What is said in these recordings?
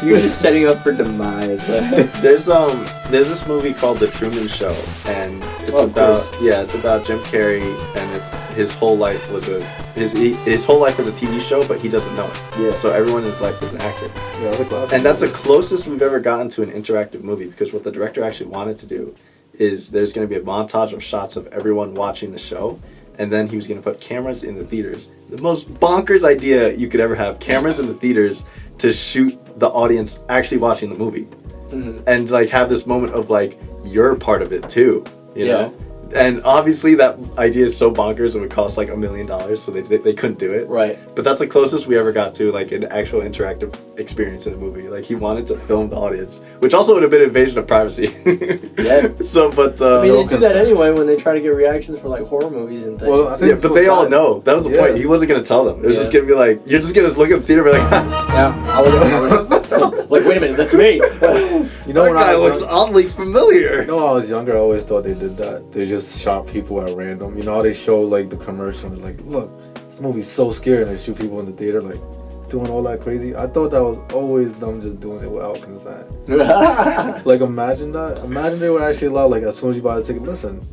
You're just setting up for demise. There's this movie called The Truman Show, and it's about Jim Carrey, and his whole life was his whole life is a TV show, but he doesn't know it. Yeah. So everyone in his life is an actor. Yeah, and that's the closest we've ever gotten to an interactive movie, because what the director actually wanted to do is there's going to be a montage of shots of everyone watching the show, and then he was going to put cameras in the theaters. The most bonkers idea you could ever have, cameras in the theaters to shoot the audience actually watching the movie. Mm-hmm. And like have this moment of like, you're part of it too, you know? And obviously that idea is so bonkers it would cost like $1 million, so they couldn't do it. Right. But that's the closest we ever got to like an actual interactive experience in a movie. Like he wanted to film the audience, which also would have been invasion of privacy. Yeah. So, but I mean, they do that anyway when they try to get reactions for like horror movies and things. Well, I think but they all know. That was the point. He wasn't gonna tell them. It was just gonna be like, you're just gonna look at the theater and be like, yeah. I would like, wait a minute, that's me. You know, that guy looks oddly familiar. You know, when I was younger, I always thought they did that. They just shot people at random. You know how they show like the commercial, like, look, this movie's so scary, and they shoot people in the theater like doing all that crazy. I thought that was always them just doing it without consent. Like, imagine that. Imagine they would actually allow, like, as soon as you buy the ticket, listen,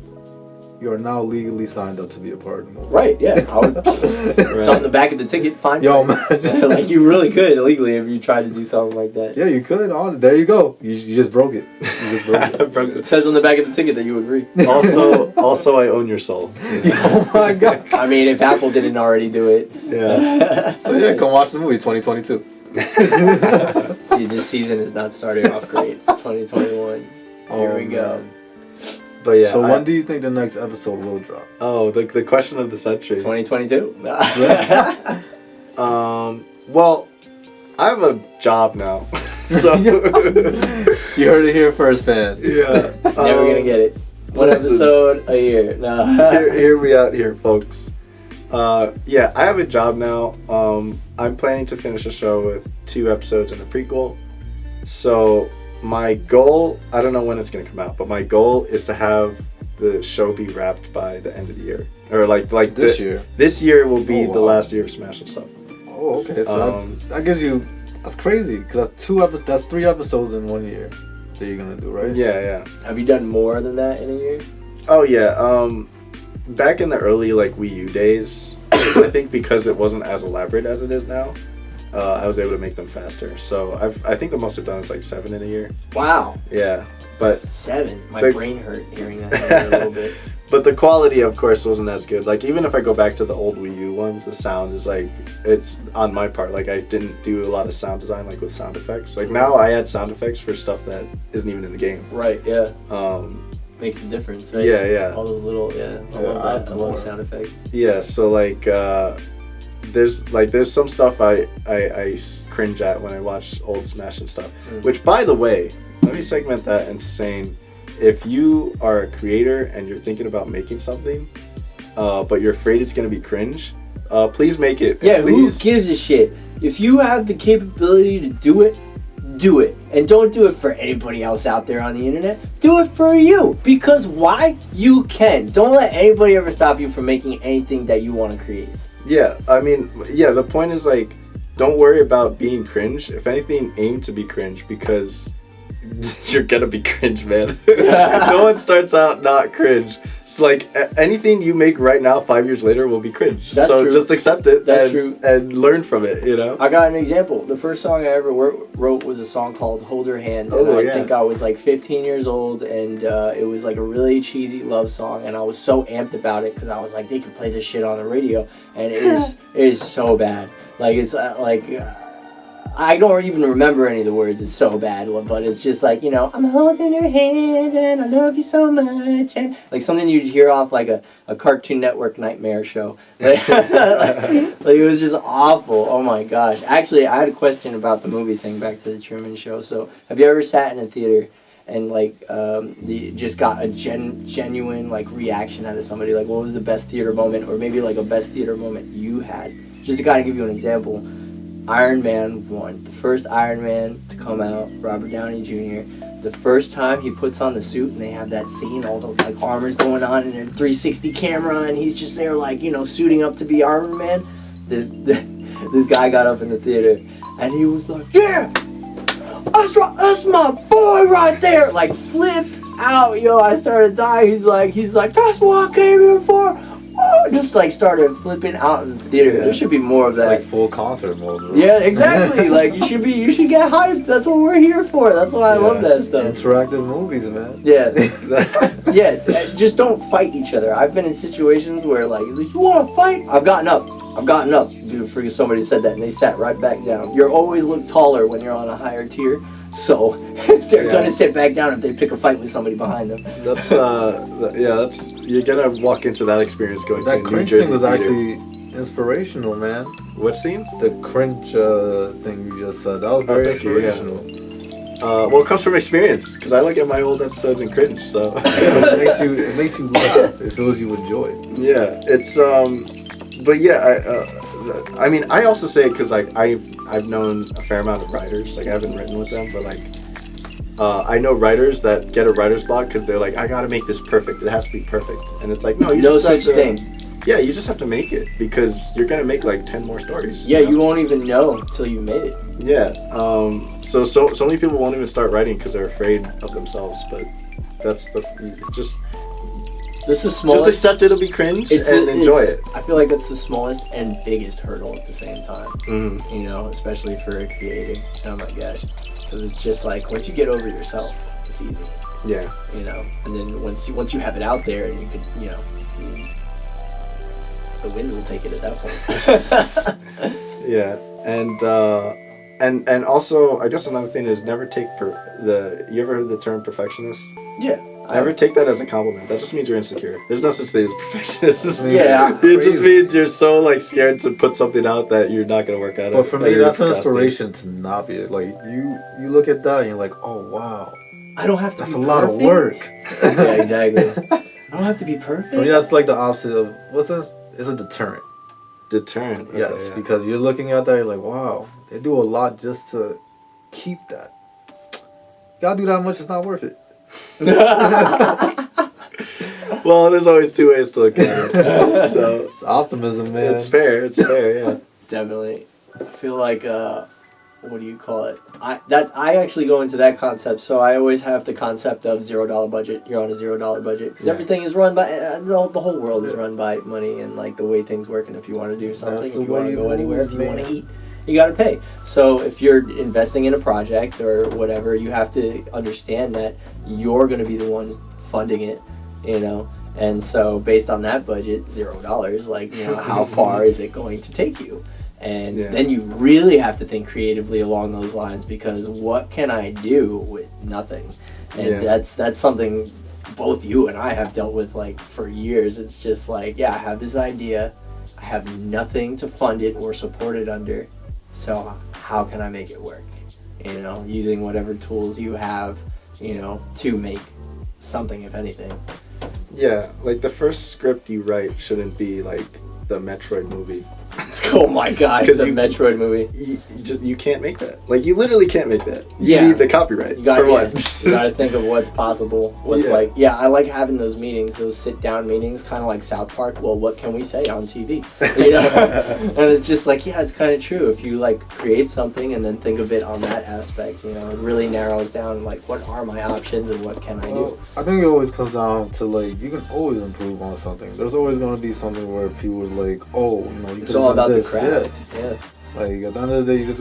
you are now legally signed up to be a part of the movie. Right, yeah. I would something in the back of the ticket, fine. Yo, imagine. Like, you really could illegally if you tried to do something like that. Yeah, you could. There you go. You just broke it. You just broke it. It says on the back of the ticket that you agree. Also, I own your soul. Oh my god. I mean, if Apple didn't already do it. Yeah. So yeah, come watch the movie 2022. Dude, this season is not starting off great. 2021. Here we go. But yeah. So when do you think the next episode will drop? Oh, the question of the century. 2022. Well, I have a job now, so you heard it here first, fans. Yeah. Never gonna get it. One episode a year. No. Hear me out here, folks. Yeah, I have a job now. I'm planning to finish the show with 2 episodes and a prequel. So my goal, I don't know when it's going to come out, but my goal is to have the show be wrapped by the end of the year. Or like this year. This year will be the last year of Smash and stuff. Oh, okay. So that gives you, that's crazy, because that's 3 episodes in 1 year that you're going to do, right? Yeah. Have you done more than that in a year? Oh yeah. Back in the early like Wii U days, I think because it wasn't as elaborate as it is now, I was able to make them faster. So I think the most I've done is like 7 in a year. Wow. Yeah, but 7. My brain hurt hearing that a little bit. But the quality, of course, wasn't as good. Like even if I go back to the old Wii U ones, the sound is like, it's on my part. Like I didn't do a lot of sound design like with sound effects. Like now I add sound effects for stuff that isn't even in the game. Right. Yeah. Makes a difference, right? Yeah. All those little, I love that. I love sound effects. Yeah, so like, there's some stuff I cringe at when I watch old Smash and stuff. Which, by the way, let me segment that into saying, if you are a creator and you're thinking about making something, but you're afraid it's going to be cringe, please make it. Yeah, please. Who gives a shit? If you have the capability to do it, do it. And don't do it for anybody else out there on the internet. Do it for you. Because why? You can. Don't let anybody ever stop you from making anything that you want to create. Yeah, I mean, yeah, the point is like, don't worry about being cringe. If anything, aim to be cringe, because you're gonna be cringe, man. No one starts out not cringe. It's like anything you make right now 5 years later will be cringe. That's so true. Just accept it. That's true. And learn from it, you know? I got an example. The first song I ever wrote was a song called Hold Her Hand. And I think I was like 15 years old, and it was like a really cheesy love song, and I was so amped about it because I was like, they could play this shit on the radio, and it is so bad. Like, it's I don't even remember any of the words. It's so bad, but it's just like, you know, I'm holding your hand and I love you so much, and like something you'd hear off like a Cartoon Network nightmare show. Like it was just awful. Oh my gosh. Actually, I had a question about the movie thing, back to the Truman Show. So have you ever sat in a theater and like you just got a genuine like reaction out of somebody? Like, what was the best theater moment, or maybe like a best theater moment you had? Just to kind of give you an example. Iron Man 1, the first Iron Man to come out, Robert Downey Jr., the first time he puts on the suit and they have that scene, all the like armor's going on and a 360 camera, and he's just there like, you know, suiting up to be Iron Man. This guy got up in the theater and he was like, yeah, That's my boy right there. Like flipped out, yo. I started dying. He's like, that's what I came here for. Oh, just like started flipping out in the theater. Yeah. There should be more of that. Like full concert mode. Bro. Yeah, exactly. Like you should get hyped. That's what we're here for. That's why I love that stuff. Interactive movies, man. Yeah. Yeah. Just don't fight each other. I've been in situations where like you want to fight? I've gotten up. Dude, freaking somebody said that and they sat right back down. You always look taller when you're on a higher tier. So they're gonna sit back down if they pick a fight with somebody behind them. That's you're gonna walk into that experience going to New cringe Jersey thing was theater. actually inspirational, man. What scene? The cringe thing you just said. That was very inspirational. Well, it comes from experience because I look at my old episodes and cringe. So it makes you laugh. It shows you enjoy. Yeah, it's but yeah, I mean, I also say it because like I've known a fair amount of writers. Like I haven't written with them, but like I know writers that get a writer's block because they're like, I gotta make this perfect. It has to be perfect, and it's like, no, you no just such have to, thing. Yeah, you just have to make it because you're gonna make like 10 more stories. Yeah, you won't even know until you made it. Yeah. So many people won't even start writing because they're afraid of themselves. But that's this is smallest. Just accept it'll be cringe and enjoy it. I feel like that's the smallest and biggest hurdle at the same time. Mm-hmm. You know, especially for creating. Oh my gosh, because it's just like once you get over yourself, it's easy. Yeah. You know, and then once you have it out there, and you could, you know, the wind will take it at that point. Yeah, and also I guess another thing is never take you ever heard the term perfectionist? Yeah. Never take that as a compliment. That just means you're insecure. There's no such thing as perfectionist. Yeah. It just means you're so like scared to put something out that you're not gonna work out. But for me, that's an inspiration to not be it. Like you look at that and you're like, oh wow, I don't have to. That's be a lot perfect. of work. Yeah, exactly. I don't have to be perfect. For me, that's like the opposite of what's this? It's a deterrent. Deterrent. Okay, Yes, because you're looking at that, you're like, wow, they do a lot just to keep that. Gotta do that much, it's not worth it. Well, there's always two ways to look at it. So it's optimism, man. It's fair. Yeah. Definitely. I feel like what do you call it? I actually go into that concept. So I always have the concept of $0 budget. You're on a $0 budget because everything is run by the whole world is run by money and like the way things work. And if you want to do something, if you want to go anywhere, if you want to eat, you got to pay. So if you're investing in a project or whatever, you have to understand that you're going to be the one funding it, you know. And so based on that budget, $0, like, you know, how far is it going to take you? And then you really have to think creatively along those lines because what can I do with nothing? And that's something both you and I have dealt with like for years. It's just like, I have this idea. I have nothing to fund it or support it under. So how can I make it work? You know, using whatever tools you have, you know, to make something, if anything. Yeah, like the first script you write shouldn't be like the Metroid movie. Oh my gosh, the Metroid movie. You can't make that. Like you literally can't make that. You need the copyright. You gotta, for what? You gotta think of what's possible. What's like, I like having those meetings, those sit down meetings, kind of like South Park. Well, what can we say on TV? You know? And it's just like, it's kind of true. If you like create something and then think of it on that aspect, you know, it really narrows down like what are my options and what can I do. I think it always comes down to like you can always improve on something. There's always gonna be something where people are like, oh, you know, you it's all about this. The craft. Yeah. Like at the end of the day, you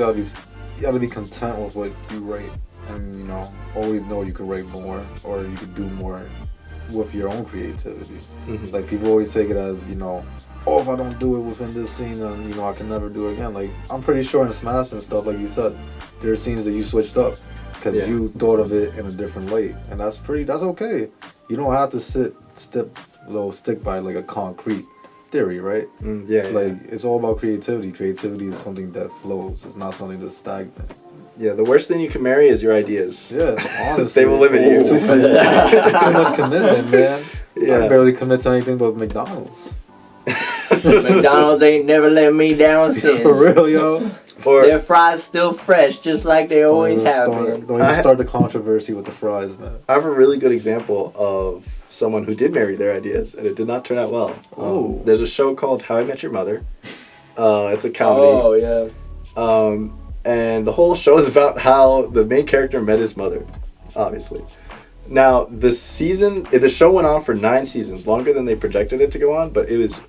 gotta be content with what you write, and you know, always know you can write more or you can do more with your own creativity. Mm-hmm. Like people always take it as, you know, oh, if I don't do it within this scene, then you know I can never do it again. Like I'm pretty sure in Smash and stuff, like you said, there are scenes that you switched up because you thought of it in a different light, and that's okay. You don't have to stick by like a concrete theory, right? It's all about creativity. Creativity is something that flows. It's not something that's stagnant. Yeah, the worst thing you can marry is your ideas. Yeah, honestly. They will limit you. It's too much commitment, man. Yeah. I barely commit to anything but McDonald's. McDonald's ain't never let me down since. For real, yo. Their fries still fresh, just like they always have been. Don't even start the controversy with the fries, man. I have a really good example of someone who did marry their ideas, and it did not turn out well. There's a show called How I Met Your Mother. It's a comedy. Oh, yeah. and the whole show is about how the main character met his mother, obviously. Now, the show went on for 9 seasons, longer than they projected it to go on, but it was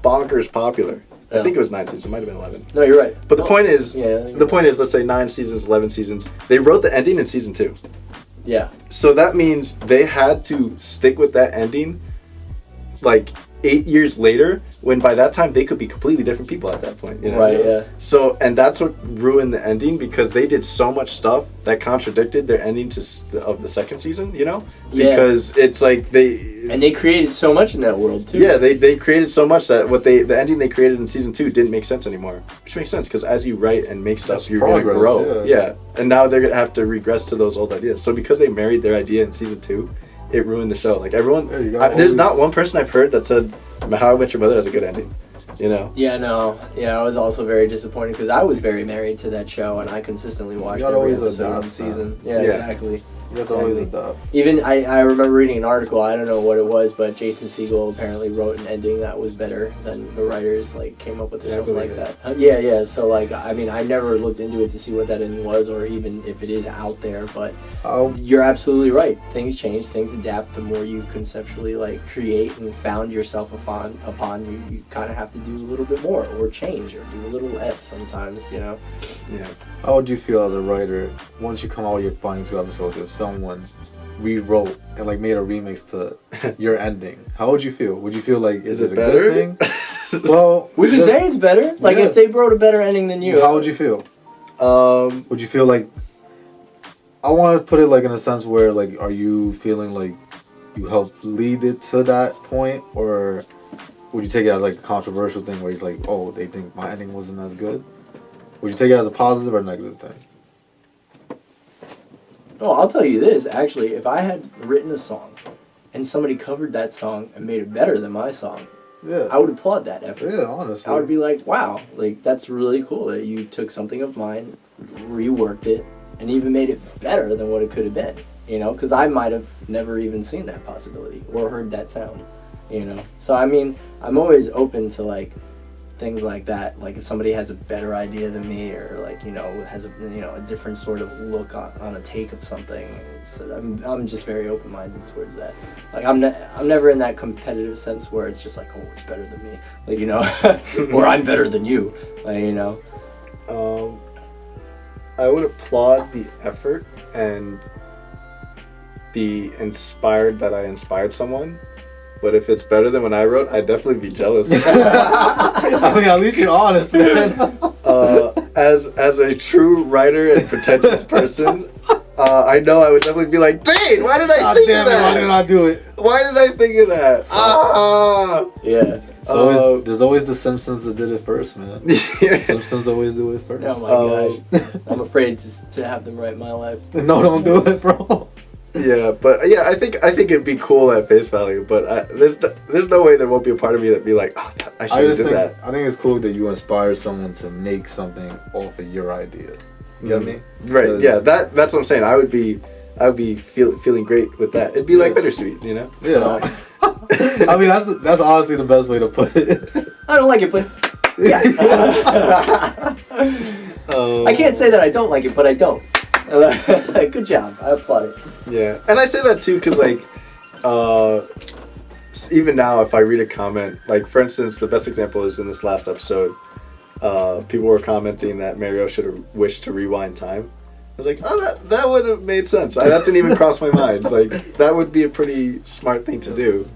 bonkers popular. Yeah. I think it was 9 seasons. It might have been 11. No, you're right. But the point is, let's say 9 seasons, 11 seasons. They wrote the ending in season 2. Yeah. So that means they had to stick with that ending, like 8 years later, when by that time they could be completely different people at that point. You know? Right, yeah. So, and that's what ruined the ending, because they did so much stuff that contradicted their ending of the second season, you know? Yeah. Because it's like And they created so much in that world, too. Yeah, they created so much that the ending they created in season 2 didn't make sense anymore. Which makes sense, because as you write and make stuff, you're going to grow. Yeah. And now they're going to have to regress to those old ideas. So because they married their idea in season 2, it ruined the show. Like everyone, there's not one person I've heard that said How I Met Your Mother has a good ending. You know? Yeah, no. Yeah, I was also very disappointed because I was very married to that show, and I consistently watched every episode of the season. Yeah, exactly. That's always a dub. Even I remember reading an article, I don't know what it was, but Jason Segel apparently wrote an ending that was better than the writers came up with or something like that. Yeah. So I mean, I never looked into it to see what that ending was, or even if it is out there. But you're absolutely right. Things change, things adapt. The more you conceptually create and found yourself upon, you kind of have to do a little bit more, or change, or do a little less sometimes. You know. Yeah. How would you feel as a writer once you come out with your final 2 episodes? If someone rewrote and made a remix to your ending, how would you feel? Would you feel is it a better? good thing? Well, we could say it's better. If they wrote a better ending than you, how would you feel? Would you feel I want to put it in a sense where are you feeling you helped lead it to that point, or would you take it as a controversial thing where he's oh, they think my ending wasn't as good? Would you take it as a positive or negative thing? Oh, I'll tell you this, actually, if I had written a song and somebody covered that song and made it better than my song, I would applaud that effort. Yeah, honestly. I would be like, wow, that's really cool that you took something of mine, reworked it, and even made it better than what it could have been, because I might have never even seen that possibility or heard that sound, So, I mean, I'm always open to, things like that, if somebody has a better idea than me, or has a different sort of look on a take of something. So I'm just very open-minded towards that. I'm never in that competitive sense where it's just oh, it's better than me, or I'm better than you, I would applaud the effort and be inspired that I inspired someone. But if it's better than when I wrote, I'd definitely be jealous. I mean, at least you're honest, man. As a true writer and pretentious person, I know I would definitely be like, dang, why did I think of that? Why did I do it? Why did I think of that? Yeah. There's always the Simpsons that did it first, man. Yeah. Simpsons always do it first. Oh my gosh. I'm afraid to have them write my life. No, don't do it, bro. Yeah, but I think it'd be cool at face value, but there's no way there won't be a part of me that'd be like, oh, I should have did that. I think it's cool that you inspire someone to make something off of your idea. You get me? Right. Yeah. That's what I'm saying. I would be feeling great with that. It'd be like bittersweet, Yeah. I mean, that's honestly the best way to put it. I don't like it, but yeah. I can't say that I don't like it, but I don't. Good job. I applaud it. Yeah, and I say that too because even now if I read a comment, for instance, the best example is in this last episode, people were commenting that Mario should have wished to rewind time. I was like, oh, that would have made sense. That didn't even cross my mind. That would be a pretty smart thing to do.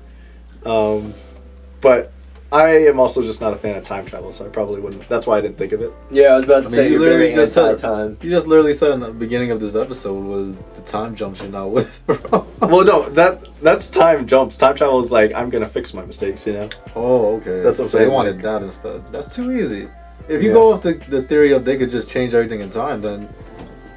But I am also just not a fan of time travel, so I probably wouldn't. That's why I didn't think of it. Yeah, I was about to say, you're very anti-time. You just literally said in the beginning of this episode was the time jumps you're not with, bro. Well, no, that's time jumps. Time travel is I'm going to fix my mistakes, Oh, okay. That's what I'm saying. They wanted that instead. That's too easy. If you go off the theory of they could just change everything in time, then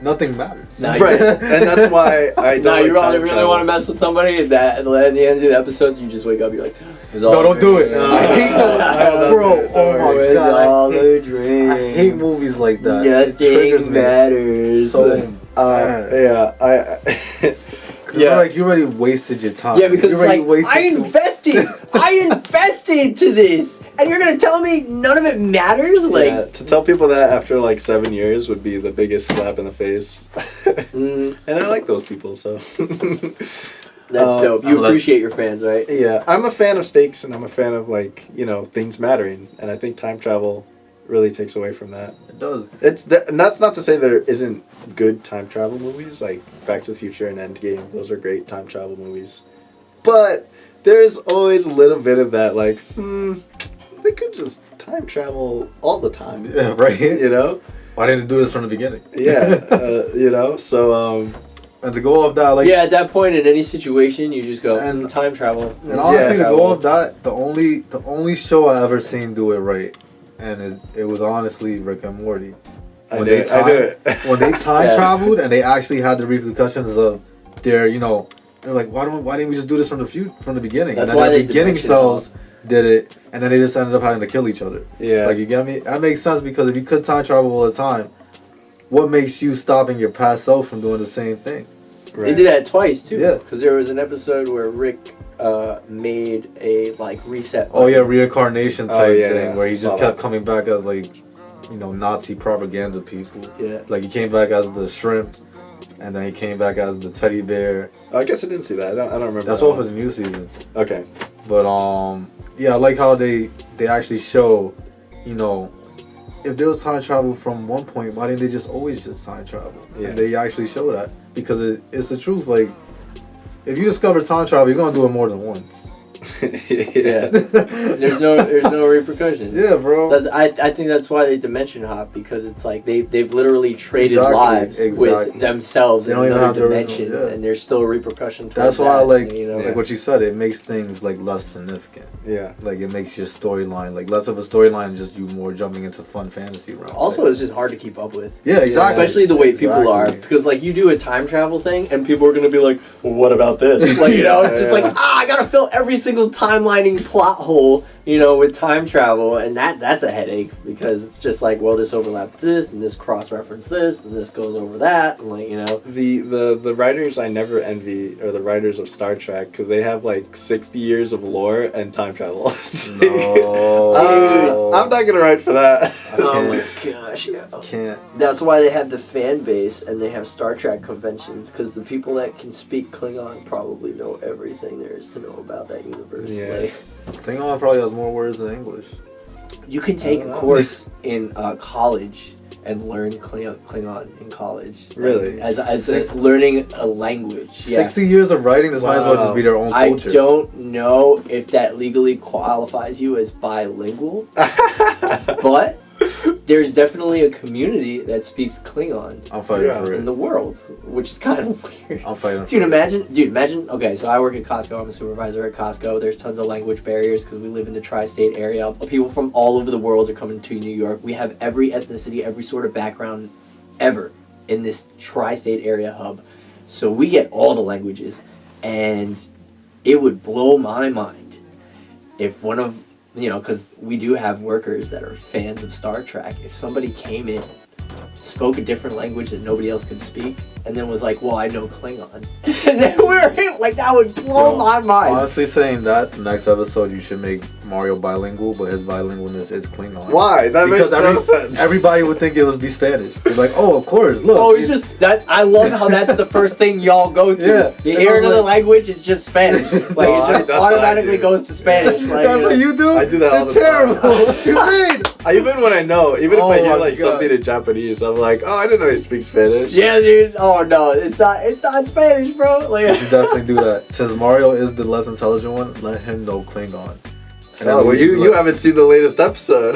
nothing matters. Right. And that's why I don't you really want to mess with somebody, and at the end of the episode, you just wake up, you're like, no, don't do it. I hate that. Bro, oh my god. I hate movies like that. Nothing matters. So bad. Yeah, Yeah. Like you already wasted your time. Yeah, because it's like, I invested to this, and you're gonna tell me none of it matters? Like, to tell people that after like 7 years would be the biggest slap in the face. And I like those people, so. That's dope. You appreciate your fans, right? Yeah, I'm a fan of stakes, and I'm a fan of like, things mattering, and I think time travel really takes away from that. It does. And that's not to say there isn't good time travel movies like Back to the Future and Endgame. Those are great time travel movies, but there's always a little bit of that like, they could just time travel all the time. Yeah, right. Why didn't they do this from the beginning? Yeah, so and to go off that, like, at that point in any situation, you just go and time travel. And honestly, to go off that, the only show I ever seen do it right. And it was honestly Rick and Morty. When they time traveled and they actually had the repercussions of their, they're like, why didn't we just do this from the beginning? That's and then why the beginning cells did it, and then they just ended up having to kill each other. Yeah. Like, you get me? That makes sense, because if you could time travel all the time, what makes you stopping your past self from doing the same thing? Right. They did that twice too. Yeah. Because there was an episode where Rick made a reset button. Oh yeah, reincarnation type thing where he just kept coming back as Nazi propaganda people. Yeah. Like he came back as the shrimp, and then he came back as the teddy bear. I guess I didn't see that. I don't remember. That's all for the new season. Okay. But I like how they actually show, if there was time travel from one point, why didn't they just always time travel? Yeah. And they actually show that, because it's the truth. Like, if you discover time travel, you're gonna do it more than once. Yeah. There's no repercussions. Yeah, bro. I think that's why they dimension hop, because it's like they've literally traded lives with themselves in another dimension, and there's still a repercussion. That's why I like what you said. It makes things like less significant. Yeah. Like it makes your storyline like less of a storyline, just you more jumping into fun fantasy realms. Also, it's just hard to keep up with. Yeah, exactly. Especially the way people are, because like you do a time travel thing, and people are gonna be like, well, "What about this?" Like it's just like I gotta fill every single timelining plot hole, with time travel, and that's a headache, because it's just like, well, this overlaps this, and this cross-reference this, and this goes over that, and The writers I never envy are the writers of Star Trek, because they have like 60 years of lore and time travel. No. I'm not gonna write for that. Oh my gosh, Can't. That's why they have the fan base, and they have Star Trek conventions, because the people that can speak Klingon probably know everything there is to know about that universe. Yeah. Klingon probably has more words than English. You can take a course in college and learn Klingon in college. Really? As learning a language. 60 years of writing, this might as well just be their own culture. I don't know if that legally qualifies you as bilingual, but there's definitely a community that speaks Klingon. I'm fighting for it. In the world, which is kind of weird. I'm fighting for it. Imagine, okay, so I work at Costco, I'm a supervisor at Costco, there's tons of language barriers because we live in the tri-state area. People from all over the world are coming to New York. We have every ethnicity, every sort of background ever in this tri-state area hub. So we get all the languages, and it would blow my mind if one of, because we do have workers that are fans of Star Trek. If somebody came in, spoke a different language that nobody else could speak, and then was like, well, I know Klingon. And then that would blow my mind. Honestly saying that, the next episode you should make Mario bilingual, but his bilingualness is Klingon. Why? That makes no sense. Everybody would think it would be Spanish. They're like, oh, of course, look. Oh, it's just that. I love how that's the first thing y'all go to. Yeah. You hear another language, it's just Spanish. It just automatically goes to Spanish. That's what you do? I do that all the time. Terrible. What you mean? Even when I know, if I hear something in Japanese, I'm like, oh, I didn't know he speaks Spanish. Yeah, dude. Oh no, it's not Spanish, bro. You should definitely do that. Since Mario is the less intelligent one, let him know Klingon. Well, you haven't seen the latest episode.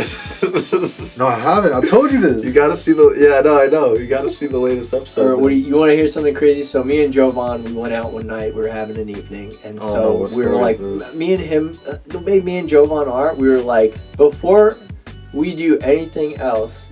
No, I haven't. I told you this. You gotta see I know. You gotta see the latest episode. Or you want to hear something crazy? So me and Jovan, we went out one night. We were having an evening, and we were like, me and him, the way me and Jovan are, we were like, before we do anything else,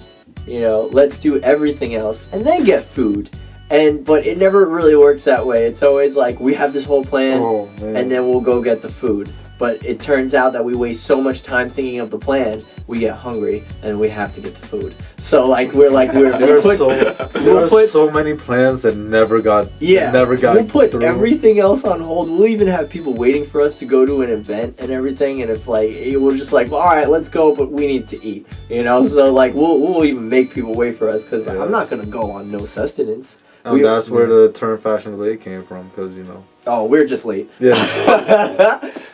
let's do everything else, and then get food. But it never really works that way. It's always like we have this whole plan, and then we'll go get the food. But it turns out that we waste so much time thinking of the plan, we get hungry and we have to get the food. So like there are so many plans that never got we'll put through. everything else on hold. We'll even have people waiting for us to go to an event and everything, and if like we're just like, well, all right, let's go, but we need to eat, you know. So like we'll even make people wait for us because I'm not gonna go on no sustenance. And that's where the term fashion late came from, because you know. Oh, we're just late. Yeah.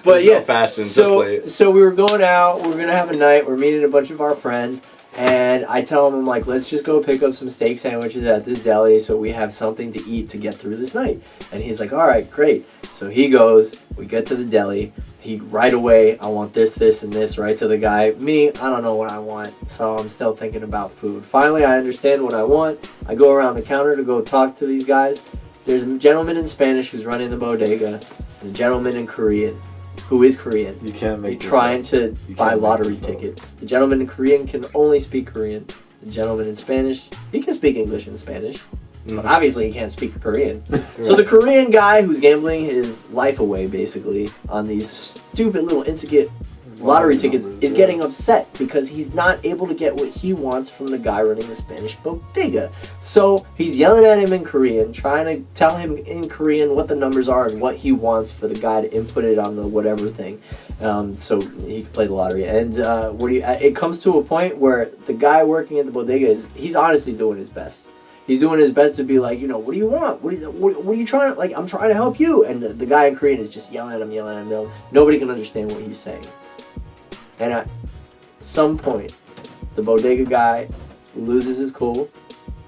But no fashion, just late. So we were going out. We're gonna have a night. We're meeting a bunch of our friends, and I tell them, I'm like, let's just go pick up some steak sandwiches at this deli so we have something to eat to get through this night. And he's like, all right, great. So he goes. We get to the deli. He right away, I want this, this, and this, right to the guy. Me, I don't know what I want, so I'm still thinking about food. Finally, I understand what I want. I go around the counter to go talk to these guys. There's a gentleman in Spanish who's running the bodega, and a gentleman in Korean, who is Korean. You can't make They're trying to buy lottery tickets. The gentleman in Korean can only speak Korean. The gentleman in Spanish, he can speak English and Spanish. But obviously he can't speak Korean. So the Korean guy who's gambling his life away, basically, on these stupid little intricate lottery tickets is getting upset because he's not able to get what he wants from the guy running the Spanish bodega. So he's yelling at him in Korean, trying to tell him in Korean what the numbers are and what he wants for the guy to input it on the whatever thing, so he can play the lottery. And it comes to a point where the guy working at the bodega he's honestly doing his best. He's doing his best to be like, you know, what do you want? What are you trying to, like, I'm trying to help you. And the guy in Korean is just yelling at him. Nobody can understand what he's saying. And at some point, the bodega guy loses his cool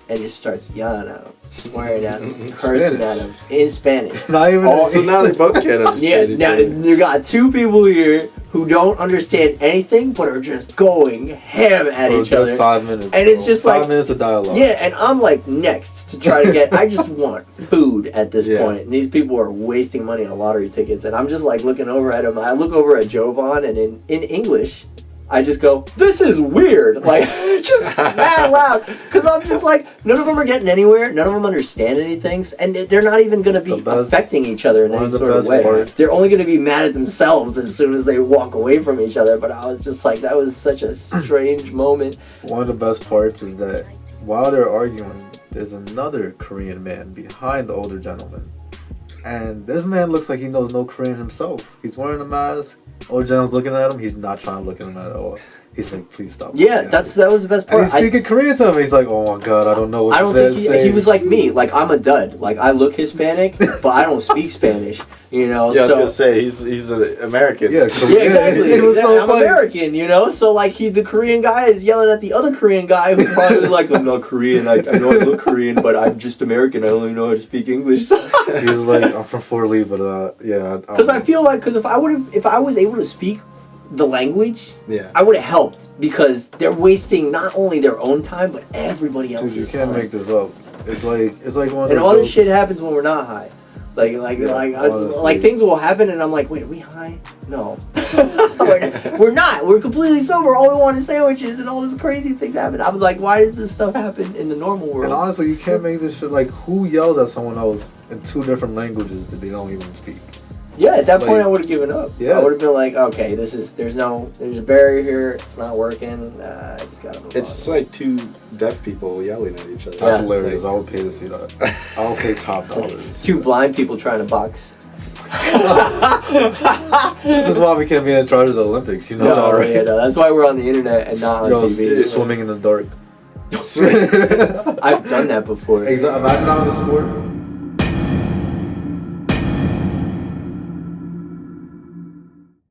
and just starts yelling at him, swearing at him, cursing at him in Spanish. Not even so now they both can't understand each other. You got two people here who don't understand anything but are just going ham at each other. 5 minutes. And it's just 5 minutes of dialogue. Yeah, and I'm like next to try to get, I just want food at this point. And these people are wasting money on lottery tickets. And I'm just like looking over at them. I look over at Jovid and in English, I just go, this is weird. Like, just mad loud. Because I'm just like, none of them are getting anywhere. None of them understand anything. And they're not even going to be affecting each other in any sort of way. They're only going to be mad at themselves as soon as they walk away from each other. But I was just like, that was such a strange moment. One of the best parts is that while they're arguing, there's another Korean man behind the older gentleman. And this man looks like he knows no Korean himself. He's wearing a mask. Older gentleman's looking at him. He's not trying to look at him at all. He's like, please stop. Yeah, that was the best part. And he's speaking Korean to him. He's like, oh my god, I don't know what this is saying. He was like me. Like, I'm a dud. Like, I look Hispanic, but I don't speak Spanish. You know, yeah, I was gonna say he's an American. Yeah, exactly. I'm American. You know, so like the Korean guy is yelling at the other Korean guy who's probably like, I'm not Korean. I know I look Korean, but I'm just American. I only know how to speak English. He's like, I'm from Fort Lee, but yeah. Because I feel like if I was able to speak the language, I would have helped, because they're wasting not only their own time but everybody else's time. Dude, you can't make this up. It's like one of and all this shit happens when we're not high. Like things will happen and I'm like, wait, are we high? No. Like, we're not. We're completely sober. All we want is sandwiches and all this crazy things happen. I'm like, why does this stuff happen in the normal world? And honestly, you can't make this shit, like, who yells at someone else in two different languages that they don't even speak? Yeah, at that point I would have given up. Yeah. I would have been like, okay, there's a barrier here, it's not working, I just gotta move on. It's just like two deaf people yelling at each other. That's hilarious. I would pay to see that. I would pay top dollars. Two blind people trying to box. This is why we can't be in charge of the Olympics, you know that already. Yeah, no, that's why we're on the internet and not on TV. Swimming in the dark. I've done that before. Imagine that was a sport.